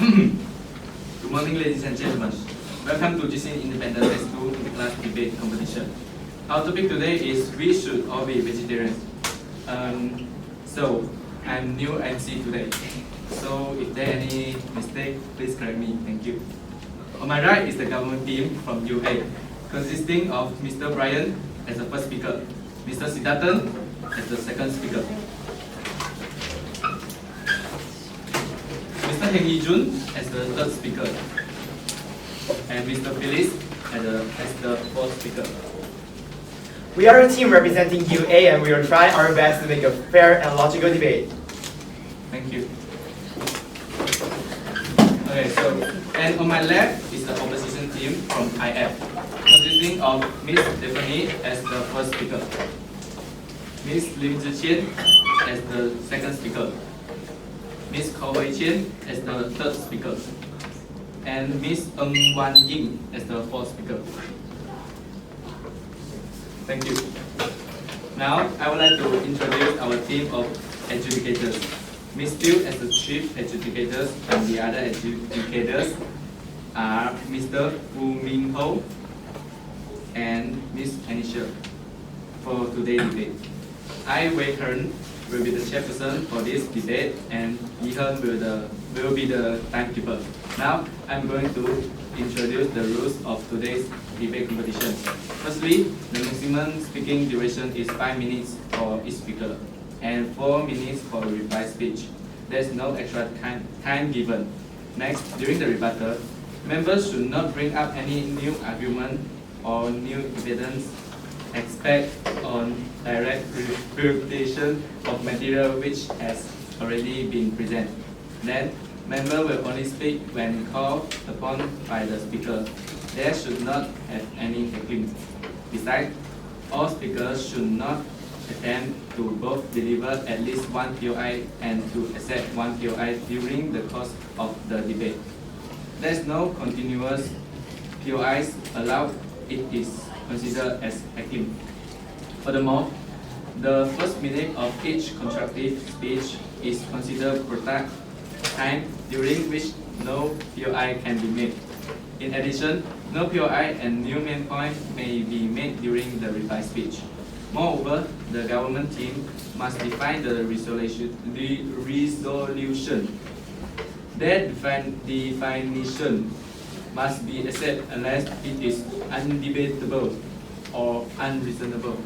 Good morning, ladies and gentlemen. Welcome to GC Independent High School Class Debate Competition. Our topic today is we should all be vegetarians. So, I'm new MC today. So, if there any mistake, please correct me. Thank you. On my right is the government team from UA, consisting of Mr. Brian as the first speaker, Mr. Siddharthan as the second speaker, Mr. Heng Yi-jun as the third speaker, and Mr. Phyllis as the fourth speaker. We are a team representing UA and we will try our best to make a fair and logical debate. Thank you. Okay, and on my left is the opposition team from IF, consisting of Miss Stephanie as the first speaker, Miss Lim Ziqian as the second speaker, Miss Ko Wei Qian as the third speaker, and Miss Ng Wan Ying as the fourth speaker. Thank you. Now, I would like to introduce our team of adjudicators. Miss Phil as the chief adjudicators, and the other adjudicators are Mr. Wu Ming Ho and Miss Anisha for today's debate. I, Wei Kern, will be the chairperson for this debate, and Yi-hen will be the timekeeper. Now, I'm going to introduce the rules of today's debate competition. Firstly, the maximum speaking duration is 5 minutes for each speaker and 4 minutes for reply speech. There's no extra time given. Next, during the rebuttal, members should not bring up any new argument or new evidence except on direct refutation of material which has already been presented. Then, member will only speak when called upon by the speaker. There should not have any heckling. Besides, all speakers should not attempt to both deliver at least one POI and to accept one POI during the course of the debate. There is no continuous POIs allowed. It is considered as heckling. Furthermore, the first minute of each constructive speech is considered product time during which no POI can be made. In addition, no POI and new main point may be made during the reply speech. Moreover, the government team must define the resolution. Their definition must be accepted unless it is undebatable or unreasonable.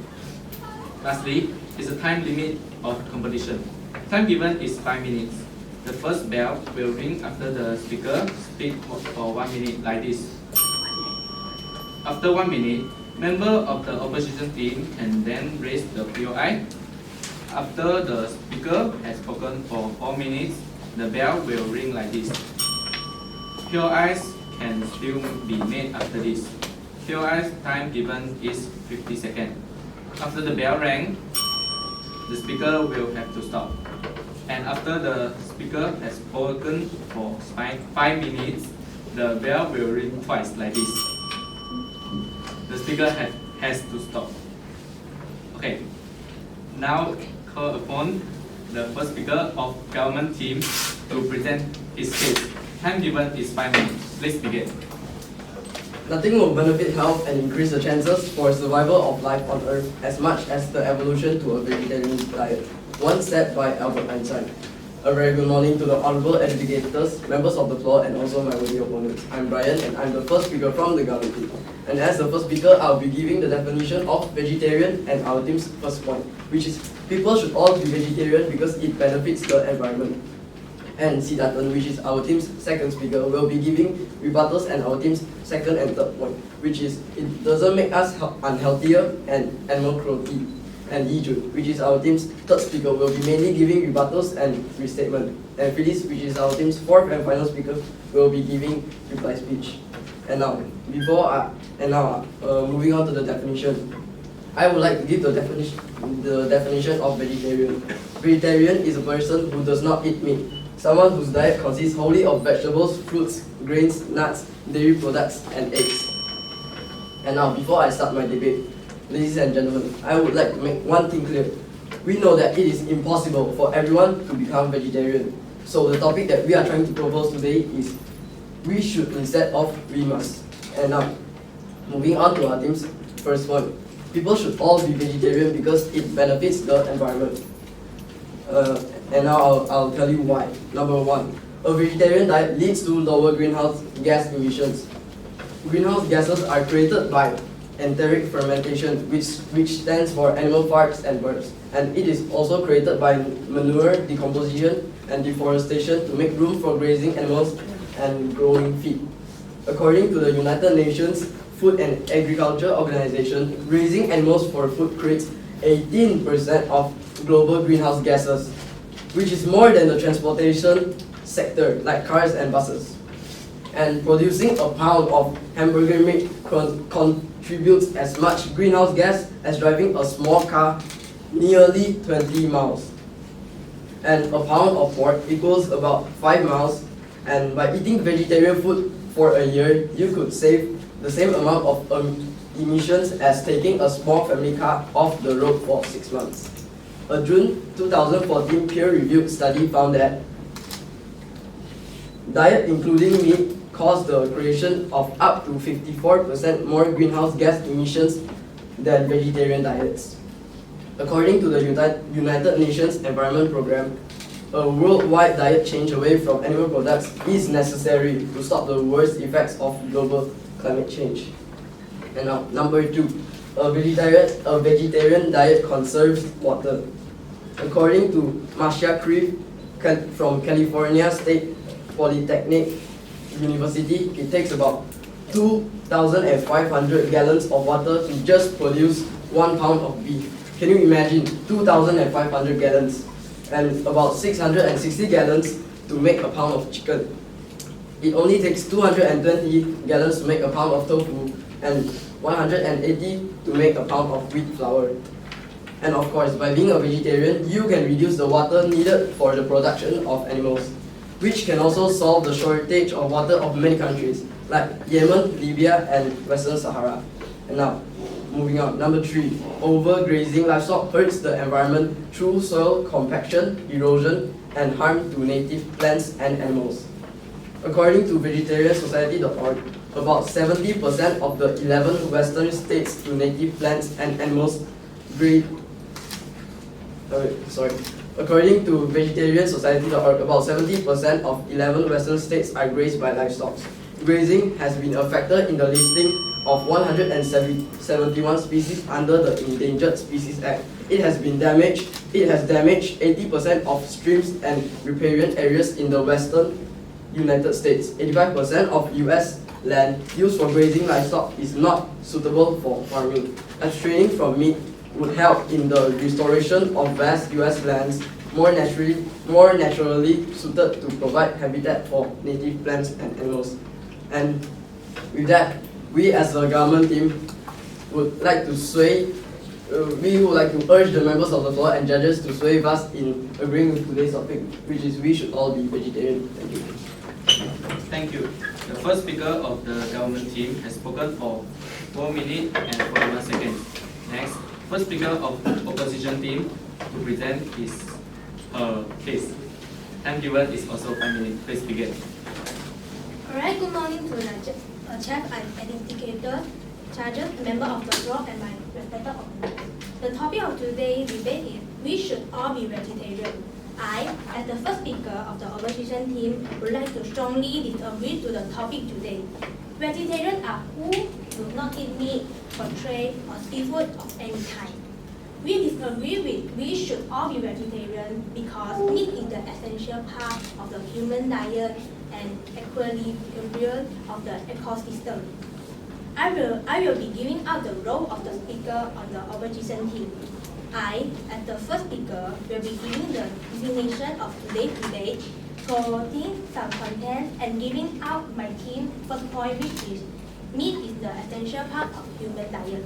Lastly, is a time limit of competition. Time given is 5 minutes. The first bell will ring after the speaker speaks for 1 minute like this. After 1 minute, member of the opposition team can then raise the POI. After the speaker has spoken for 4 minutes, the bell will ring like this. POIs can still be made after this. POI's time given is 50 seconds. After the bell rang, the speaker will have to stop. And after the speaker has spoken for 5 minutes, the bell will ring twice like this. The speaker has to stop. Okay, now call upon the first speaker of government team to present his case. Time given is 5 minutes. Please begin. Nothing will benefit health and increase the chances for survival of life on Earth as much as the evolution to a vegetarian diet, once said by Albert Einstein. A very good morning to the honorable adjudicators, members of the floor, and also my worthy opponents. I'm Brian, and I'm the first speaker from the government team. And as the first speaker, I'll be giving the definition of vegetarian and our team's first point, which is people should all be vegetarian because it benefits the environment. And Siddharthan, which is our team's second speaker, will be giving rebuttals and our team's second and third point, which is it doesn't make us unhealthier and animal cruelty. And Yi-jun, which is our team's third speaker, will be mainly giving rebuttals and restatement. And Phyllis, which is our team's fourth and final speaker, will be giving reply speech. And now, moving on to the definition. I would like to give the definition of vegetarian. Vegetarian is a person who does not eat meat. Someone whose diet consists wholly of vegetables, fruits, grains, nuts, dairy products, and eggs. And now, before I start my debate, ladies and gentlemen, I would like to make one thing clear. We know that it is impossible for everyone to become vegetarian. So the topic that we are trying to propose today is we should instead of we must. And now, moving on to our team's first one. People should all be vegetarian because it benefits the environment. And now I'll tell you why. Number one, a vegetarian diet leads to lower greenhouse gas emissions. Greenhouse gases are created by enteric fermentation, which stands for animal farts and burps. And it is also created by manure decomposition and deforestation to make room for grazing animals and growing feed. According to the United Nations Food and Agriculture Organization, raising animals for food creates 18% of global greenhouse gases, which is more than the transportation sector, like cars and buses. And producing a pound of hamburger meat contributes as much greenhouse gas as driving a small car nearly 20 miles. And a pound of pork equals about 5 miles. And by eating vegetarian food for a year, you could save the same amount of emissions as taking a small family car off the road for 6 months. A June 2014 peer-reviewed study found that diet including meat caused the creation of up to 54% more greenhouse gas emissions than vegetarian diets. According to the United Nations Environment Programme, a worldwide diet change away from animal products is necessary to stop the worst effects of global climate change. And now, number two, a vegetarian diet conserves water. According to Marcia Creve from California State Polytechnic University, it takes about 2,500 gallons of water to just produce 1 pound of beef. Can you imagine 2,500 gallons and about 660 gallons to make a pound of chicken? It only takes 220 gallons to make a pound of tofu and 180 to make a pound of wheat flour. And of course, by being a vegetarian, you can reduce the water needed for the production of animals, which can also solve the shortage of water of many countries, like Yemen, Libya, and Western Sahara. And now, moving on. Number three, overgrazing livestock hurts the environment through soil compaction, erosion, and harm to native plants and animals. According to vegetariansociety.org, about 70% of the 11 Western states to native plants and animals According to vegetariansociety.org, about 70% of 11 Western states are grazed by livestock. Grazing has been a factor in the listing of 171 species under the Endangered Species Act. It has damaged 80% of streams and riparian areas in the western United States. 85% of US land used for grazing livestock is not suitable for farming. Abstraining from meat would help in the restoration of vast US lands more naturally suited to provide habitat for native plants and animals. And with that, we as a government team would like to urge the members of the floor and judges to sway us in agreeing with today's topic, which is we should all be vegetarian. Thank you. Thank you. The first speaker of the government team has spoken for 4 minutes and 41 seconds. Next, first speaker of opposition team to present his case. Time given is also 5 minutes. Please begin. Alright, good morning to the chef and indicator, charges, member of the floor, and my respected opponent. The topic of today's debate is we should all be vegetarian. I, as the first speaker of the opposition team, would like to strongly disagree to the topic today. Vegetarians are who do not eat meat, poultry, or seafood of any kind. We disagree with we should all be vegetarian because meat is the essential part of the human diet and equilibrium of the ecosystem. I will be giving out the role of the speaker on the opposition team. I, as the first speaker, will be giving the definition of today's debate, promoting some content, and giving out my team's first point, which is meat is the essential part of human diet.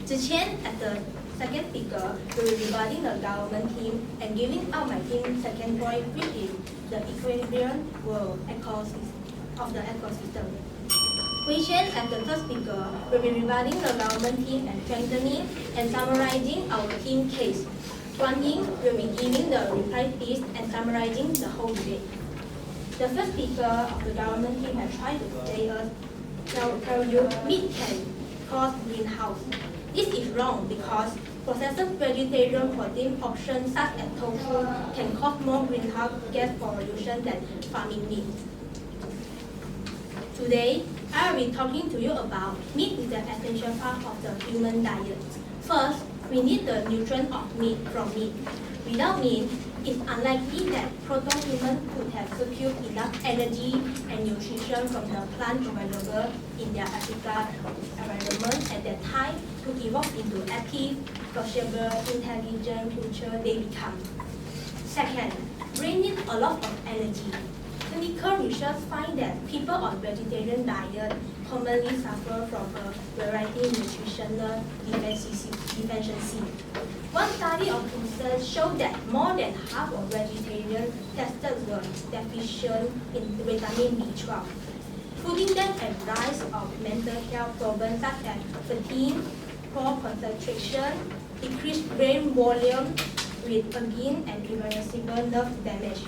Ziqian, as the second speaker, will be rebutting the government team and giving out my team's second point, which is the equilibrium of the ecosystem. Wei Chen, as the third speaker, will be rebutting the government team and strengthening and summarizing our team case. Guan Ying will be giving the reply piece and summarizing the whole debate. The first speaker of the government team has tried to tell you meat can cause greenhouse. This is wrong because processed vegetarian protein options such as tofu can cause more greenhouse gas pollution than farming meat. Today, I will be talking to you about meat is the essential part of the human diet. First, we need the nutrient of meat from meat. Without meat, it's unlikely that proto-humans could have secured enough energy and nutrition from the plant available in their Africa environment at that time to evolve into active, sociable, intelligent creatures they become. Second, brain needs a lot of energy. Clinical research find that people on vegetarian diet commonly suffer from a variety of nutritional deficiency. One study of research showed that more than half of vegetarians tested were deficient in vitamin B12, putting them at risk of mental health problems such as fatigue, poor concentration, decreased brain volume, with again and irreversible nerve damage.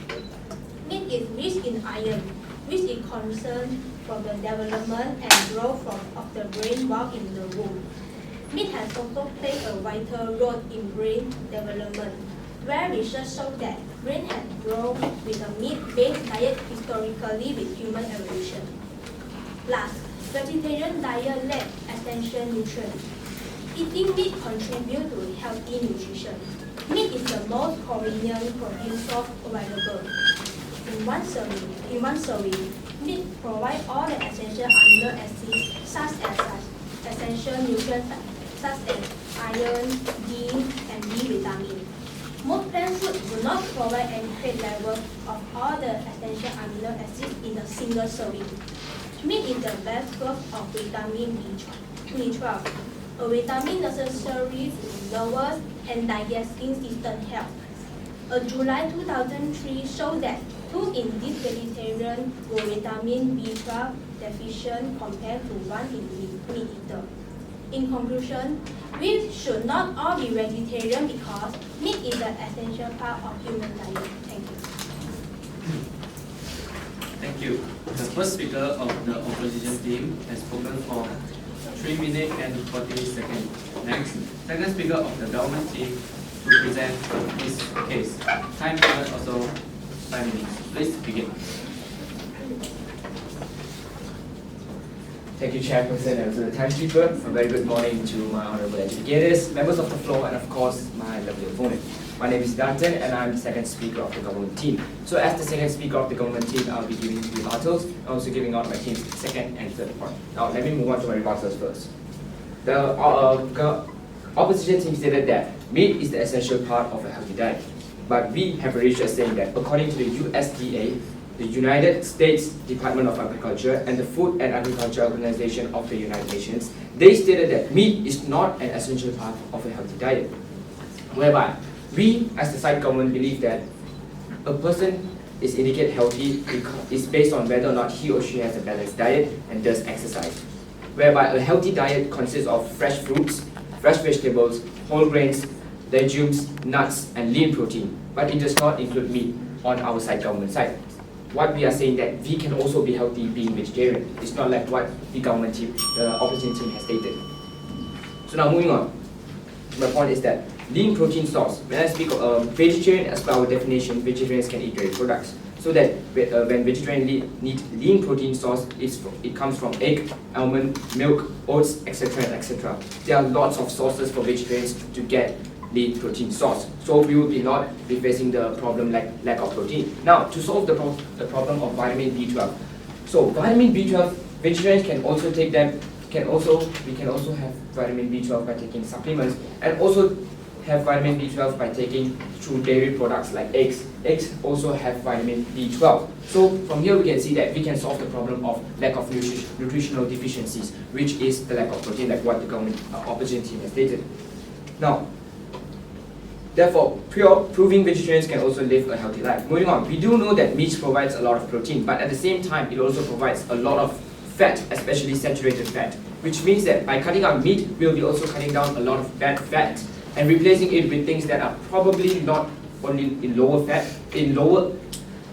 Meat is rich in iron, which is concerned for the development and growth of the brain while in the womb. Meat has also played a vital role in brain development, where research shows that brain has grown with a meat-based diet historically with human evolution. Last, vegetarian diet lacks essential nutrients. Eating meat contributes to healthy nutrition. Meat is the most convenient protein source available. In one serving, meat provides all the essential amino acids such as essential nutrients such as iron, D, and B vitamin. Most plant foods do not provide any great level of all the essential amino acids in a single serving. Meat is the best source of vitamin B12, a vitamin necessary for nervous and digestive system health. A July 2003 showed that 2 in this vegetarian were vitamin B12 deficient compared to 1 in meat eater. In conclusion, we should not all be vegetarian because meat is an essential part of human diet. Thank you. Thank you. The first speaker of the opposition team has spoken for 3 minutes and 40 seconds. Next, second speaker of the government team to present his case. Time limit also 5 minutes. Please begin. Thank you, Chairperson, and to the time keeper. A very good morning to my honorable educators, members of the floor, and of course, my lovely opponent. My name is Danton, and I'm the second speaker of the government team. So as the second speaker of the government team, I'll be giving rebuttals, and also giving out my team's second and third point. Now, let me move on to my rebuttals first. The opposition team stated that meat is the essential part of a healthy diet. But we have research saying that according to the USDA, the United States Department of Agriculture and the Food and Agriculture Organization of the United Nations, they stated that meat is not an essential part of a healthy diet. Whereby, we as the side government believe that a person is indicated healthy is based on whether or not he or she has a balanced diet and does exercise. Whereby a healthy diet consists of fresh fruits, fresh vegetables, whole grains, legumes, nuts, and lean protein, but it does not include meat on our side government side. What we are saying that we can also be healthy being vegetarian. It's not like what the government team, the opposition team has stated. So now moving on, my point is that lean protein source. When I speak of vegetarian, as per our definition, vegetarians can eat dairy products. So that when vegetarian need lean protein source, it comes from egg, almond, milk, oats, etc. etc. There are lots of sources for vegetarians to get lean protein source. So we will not be facing the problem like lack of protein. Now, to solve the problem of vitamin B12. So vitamin B12, vegetarians can also take them. We can also have vitamin B12 by taking supplements, and also have vitamin B12 by taking through dairy products like eggs. Eggs also have vitamin B12. So from here we can see that we can solve the problem of lack of nutritional deficiencies, which is the lack of protein, like what the government opposition team has stated. Now, therefore, proving vegetarians can also live a healthy life. Moving on, we do know that meat provides a lot of protein, but at the same time, it also provides a lot of fat, especially saturated fat, which means that by cutting out meat, we'll be also cutting down a lot of bad fat and replacing it with things that are probably not only in lower fat, in lower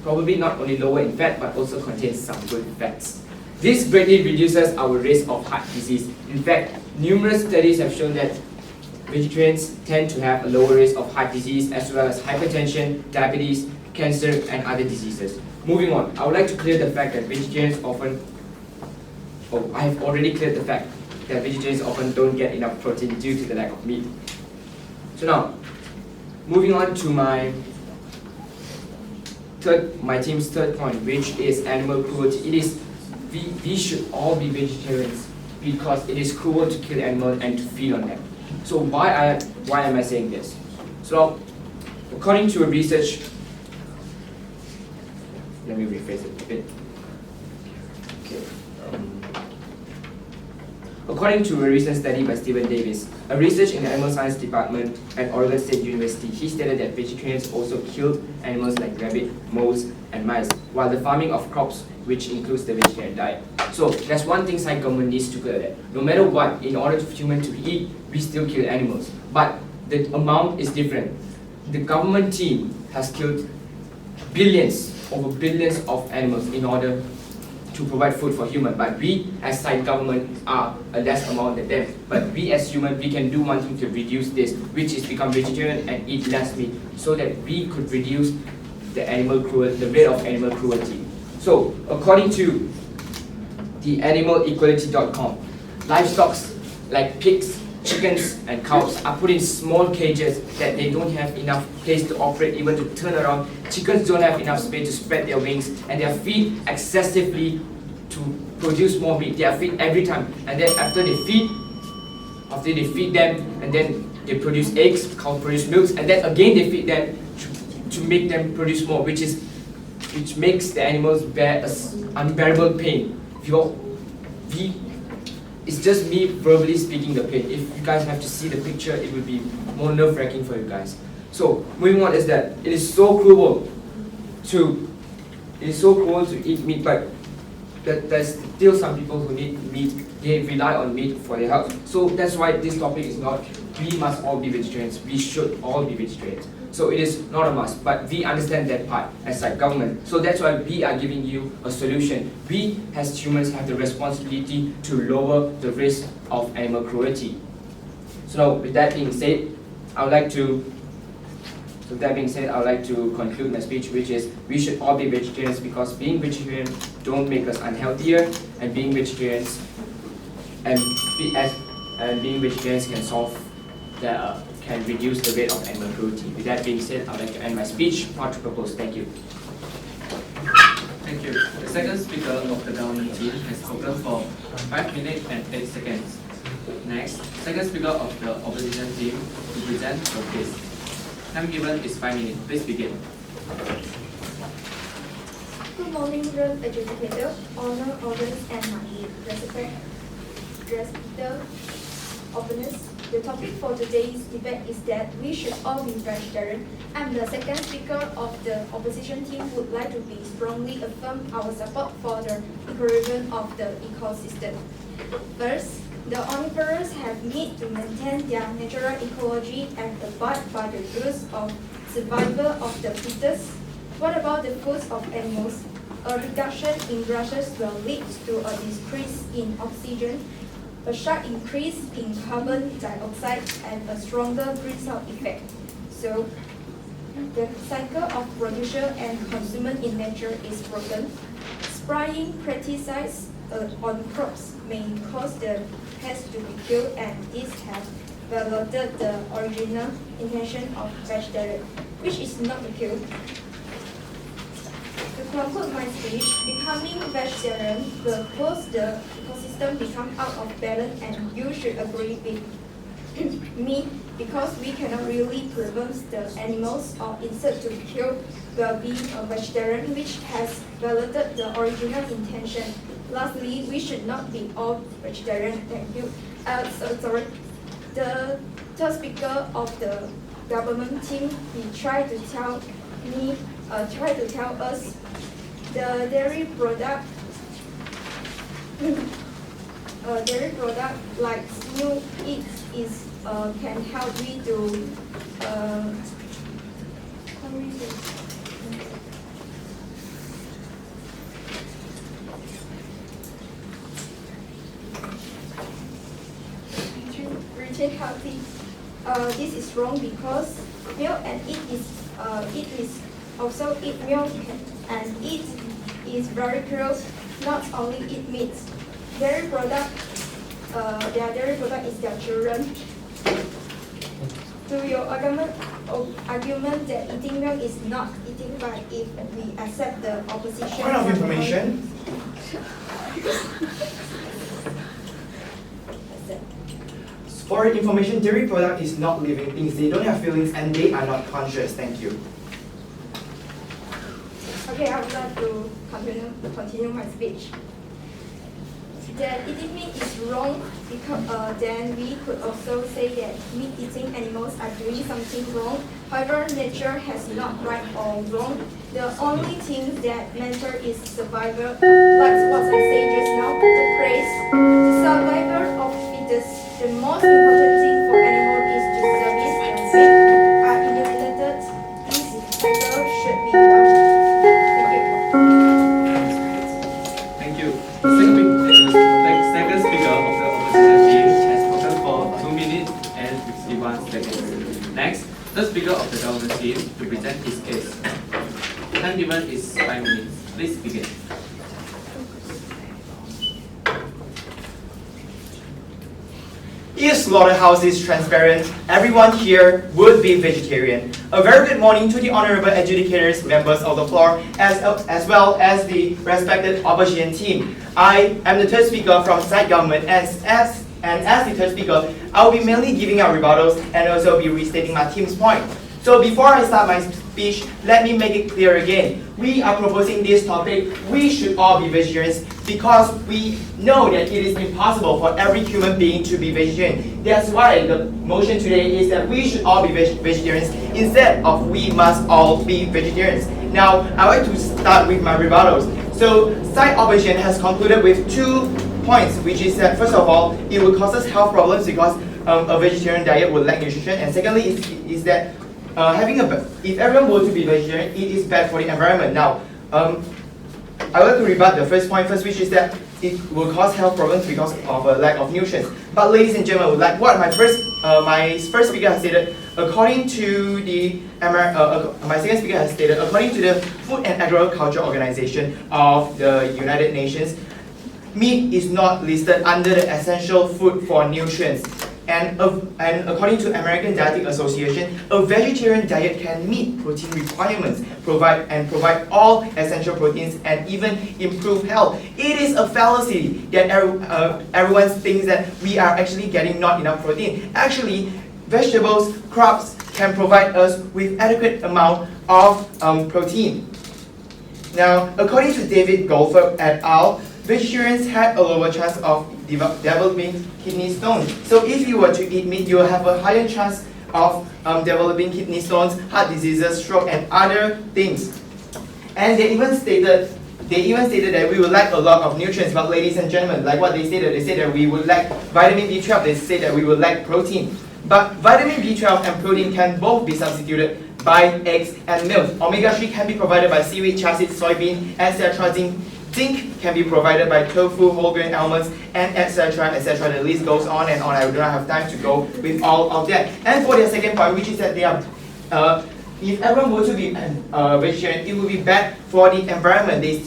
probably not only lower in fat but also contains some good fats. This greatly reduces our risk of heart disease. In fact, numerous studies have shown that vegetarians tend to have a lower risk of heart disease as well as hypertension, diabetes, cancer, and other diseases. Moving on, I would like to clear the fact that vegetarians often, I have already cleared the fact that vegetarians often don't get enough protein due to the lack of meat. So now, moving on to my team's third point, which is animal cruelty. We should all be vegetarians because it is cruel to kill animals and to feed on them. So why am I saying this? So according to a research, let me rephrase it a bit. Okay. According to a recent study by Stephen Davis, a researcher in the animal science department at Oregon State University, he stated that vegetarians also killed animals like rabbit, moles, and mice, while the farming of crops, which includes the vegetarian diet. So that's one thing Thai government needs to clear that. No matter what, in order for humans to eat, we still kill animals. But the amount is different. The government team has killed over billions of animals in order to provide food for humans, but we as Thai government are a less amount than them. But we as humans, we can do one thing to reduce this, which is become vegetarian and eat less meat, so that we could reduce the rate of animal cruelty. So according to the animalequality.com, livestock like pigs, chickens, and cows are put in small cages that they don't have enough place to operate, even to turn around. Chickens don't have enough space to spread their wings, and they are fed excessively to produce more meat. They are fed every time, and then after they feed them, and then they produce eggs, cows produce milk, and then again they feed them to make them produce more, which makes the animals bear unbearable pain. It's just me verbally speaking the pain. If you guys have to see the picture, it would be more nerve-wracking for you guys. So moving on is that it is so cruel to eat meat, but there's still some people who need meat. They rely on meat for their health. So that's why this topic is not we must all be vegetarians. We should all be vegetarians. So it is not a must, but we understand that part as a government. So that's why we are giving you a solution. We as humans have the responsibility to lower the risk of animal cruelty. So now, with that being said, I would like to conclude my speech, which is we should all be vegetarians because being vegetarian don't make us unhealthier, and being vegetarians can reduce the rate of animal cruelty. With that being said, I would like to end my speech. Part to propose. Thank you. Thank you. The second speaker of the government team has spoken for 5 minutes and 8 seconds. Next, second speaker of the opposition team to present the case. Time given is 5 minutes. Please begin. Good morning, educator, honor audience, and my respected opponents. The topic for today's debate is that we should all be vegetarian. I'm the second speaker of the opposition team would like to be strongly affirm our support for the equilibrium of the ecosystem. First, the omnivorous have need to maintain their natural ecology and abide by the rules of survival of the fittest. What about the foods of animals? A reduction in grasses will lead to a decrease in oxygen, a sharp increase in carbon dioxide, and a stronger greenhouse effect. So, the cycle of producer and consumer in nature is broken. Spraying pesticides on crops may cause the pests to be killed, and this has violated the original intention of vegetarian, which is not to kill. To conclude my speech, becoming vegetarian will cause the ecosystem become out of balance, and you should agree with me because we cannot really prevent the animals or insects to kill while being a vegetarian, which has violated the original intention. Lastly, we should not be all vegetarian. Thank you. The third speaker of the government team, he tried to tell us the dairy product like milk can help me to maintain healthy. This is wrong because milk and it is also eat milk and it is very close. Not only eat meat. Dairy product, their dairy product is their children. To your argument that eating milk is not eating right if we accept the opposition. Point of information. For information, dairy product is not living things. They don't have feelings and they are not conscious. Thank you. Okay, I would like to continue my speech. That eating meat is wrong because then we could also say that meat-eating animals are doing something wrong. However, nature has not right or wrong. The only thing that matters is survival. Like what I said just now, the praise, the survival of fittest. The most important thing for animal is to service and save. Are eliminated. This cycle should be done. Thank you. Thank you. Second speaker of the opposition team has spoken for 2 minutes and 51 seconds. Next, the speaker of the government team to present his case. Time given is 5 minutes. Please begin. If slaughterhouse is transparent, everyone here would be vegetarian. A very good morning to the honorable adjudicators, members of the floor, as well as the respected opposition team. I am the third speaker from side government, and as the third speaker, I'll be mainly giving out rebuttals and also be restating my team's point. So before I start my speech, let me make it clear again. We are proposing this topic. We should all be vegetarians because we know that it is impossible for every human being to be vegetarian. That's why the motion today is that we should all be vegetarians instead of we must all be vegetarians. Now, I'd like to start with my rebuttals. So, side opposition has concluded with 2 points, which is that first of all, it will cause us health problems because a vegetarian diet will lack nutrition, and secondly is that if everyone were to be vegetarian, it is bad for the environment. Now, I would like to rebut the first point first, which is that it will cause health problems because of a lack of nutrients. But ladies and gentlemen, like what my first speaker has stated, according to the my second speaker has stated, according to the Food and Agriculture Organization of the United Nations, meat is not listed under the essential food for nutrients. And according to American Dietetic Association, a vegetarian diet can meet protein requirements, provide all essential proteins, and even improve health. It is a fallacy that everyone thinks that we are actually getting not enough protein. Actually, vegetables, crops can provide us with adequate amount of protein. Now, according to David Goldberg et al., vegetarians had a lower chance of developing kidney stones. So if you were to eat meat, you will have a higher chance of developing kidney stones, heart diseases, stroke, and other things. And they even stated that we would lack a lot of nutrients. But ladies and gentlemen, like what they said that we would lack vitamin B12. They said that we would lack protein. But vitamin B12 and protein can both be substituted by eggs and milk. Omega-3 can be provided by seaweed, chia seeds, soybean, etc. Zinc can be provided by tofu, whole grain almonds, and etc. etc. The list goes on and on. I do not have time to go with all of that. And for their second point, which is that they are, if everyone were to be vegetarian, it would be bad for the environment. They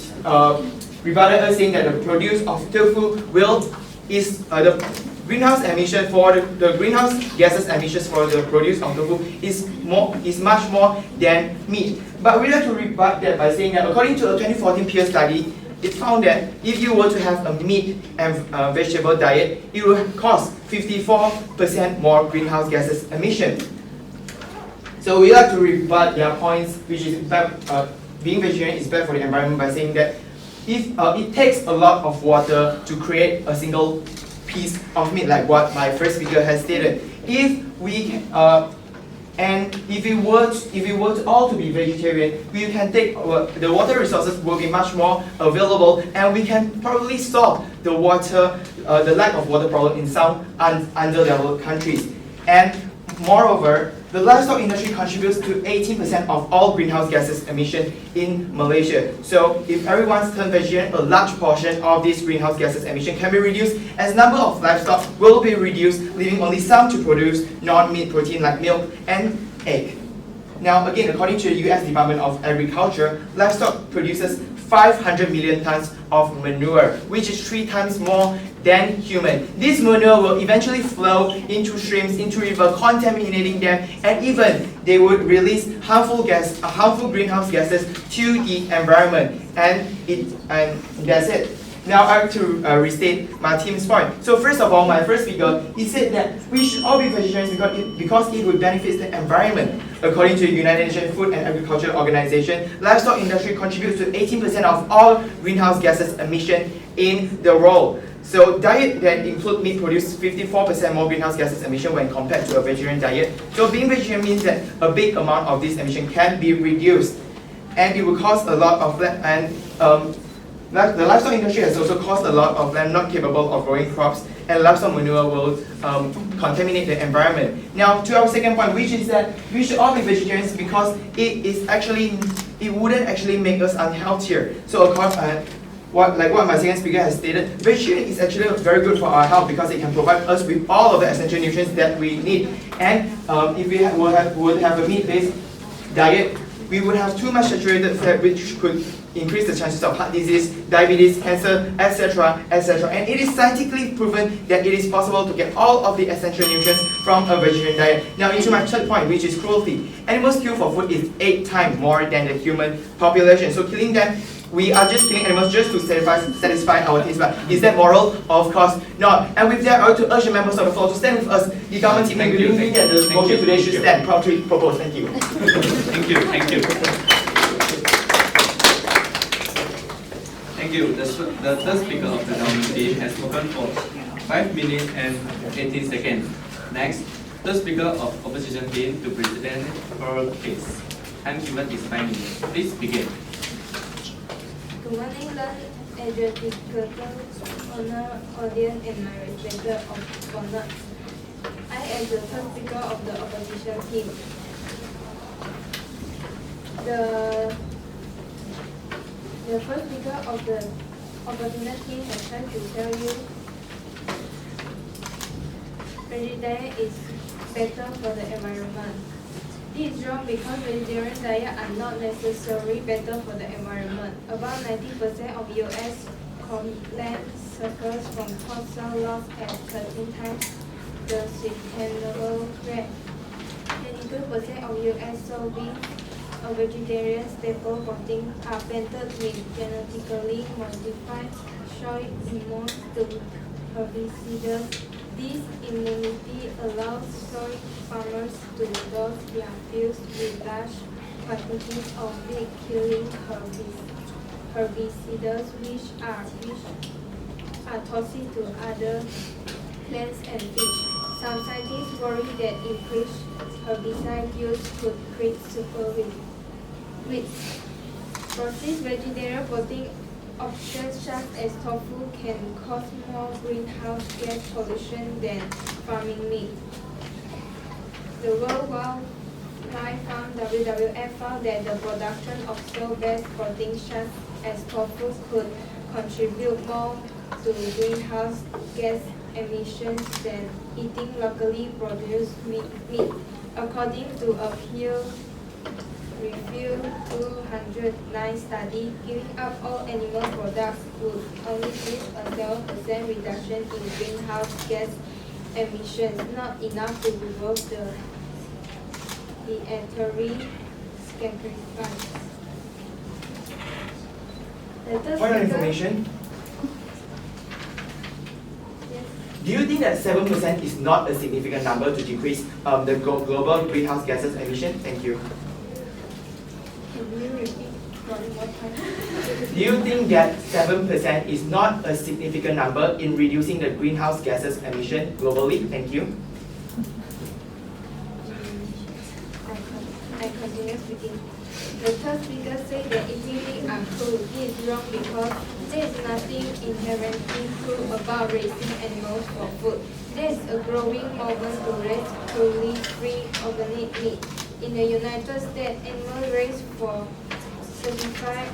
rebutted us saying that the produce of tofu is the greenhouse emission for the greenhouse gases emissions for the produce of tofu is much more than meat. But we like to rebut that by saying that according to a 2014 peer study, it found that if you were to have a meat and vegetable diet, it will cause 54% more greenhouse gases emission. So we like to rebut their points, which is being vegetarian is bad for the environment, by saying that if it takes a lot of water to create a single piece of meat, like what my first speaker has stated. If we if we were to all to be vegetarian, we can take the water resources will be much more available, and we can probably solve the lack of water problem in some underdeveloped countries. And moreover, the livestock industry contributes to 18% of all greenhouse gases emission in Malaysia. So if everyone's turned vegetarian, a large portion of these greenhouse gases emission can be reduced as number of livestock will be reduced, leaving only some to produce non-meat protein like milk and egg. Now again, according to the US Department of Agriculture, livestock produces 500 million tons of manure, which is 3 times more than human. This manure will eventually flow into streams, into river, contaminating them, and even they would release harmful greenhouse gases to the environment. And that's it. Now I have to restate my team's point. So first of all, my first speaker, he said that we should all be vegetarians because it would benefit the environment. According to the United Nations Food and Agriculture Organization, livestock industry contributes to 18% of all greenhouse gases emission in the world. So diet that include meat produce 54% more greenhouse gases emission when compared to a vegetarian diet. So being vegetarian means that a big amount of this emission can be reduced, and it will cost a lot of land. And the livestock industry has also cost a lot of land not capable of growing crops, and livestock manure will contaminate the environment. Now to our second point, which is that we should all be vegetarians because it wouldn't actually make us unhealthier. So what my second speaker has stated, vegetarian is actually very good for our health because it can provide us with all of the essential nutrients that we need. And if we would have a meat-based diet, we would have too much saturated fat, which could increase the chances of heart disease, diabetes, cancer, etc., etc. And it is scientifically proven that it is possible to get all of the essential nutrients from a vegetarian diet. Now into my third point, which is cruelty. Animals killed for food is 8 times more than the human population. So killing them, we are just killing animals just to satisfy our taste bud. Is that moral? Of course not. And with that, I want to urge the members of the floor to stand with us. The government team will believe that the motion today should stand. Proudly propose. Thank you. Thank you. Thank you. The third speaker of the government team has spoken for 5 minutes and 18 seconds. Next, third speaker of opposition team to present her case. Time given is 5 minutes. Please begin. Good morning, learned educators, honor, audience, and my respected opponents. I am the third speaker of the opposition team. The first speaker of the opposition team has tried to tell you vegetarian is better for the environment. This is wrong because vegetarian diets are not necessarily better for the environment. About 90% of U.S. land suffers from fossil loss at 13 times the sustainable rate. 22% of U.S. soybeans, a vegetarian staple protein, are planted with genetically modified soy immune to herbicides. This immunity allows soy farmers to dose their fields with large quantities of weed-killing herbicides, which are toxic to other plants and fish. Some scientists worry that increased herbicide use could create super weeds. Processed vegetarian protein options such as tofu can cause more greenhouse gas pollution than farming meat. The World Wildlife Fund (WWF) found that the production of soy-based proteins such as tofu could contribute more to greenhouse gas emissions than eating locally produced meat. According to a peer-reviewed 209 study, giving up all animal products would only give a 7% reduction in greenhouse gas emissions, not enough to reverse the dietary sacrifice. Point of information. Do you think that 7% is not a significant number to decrease the global greenhouse gases emission? Thank you. Can you repeat one more time? Do you think that 7% is not a significant number in reducing the greenhouse gases emission globally? Thank you. I continue speaking. The third speaker said that eating meat are true. It is wrong because there is nothing inherently cruel about raising animals for food. There is a growing movement to raise cruelty-free organic meat. In the United States, animals raised for certified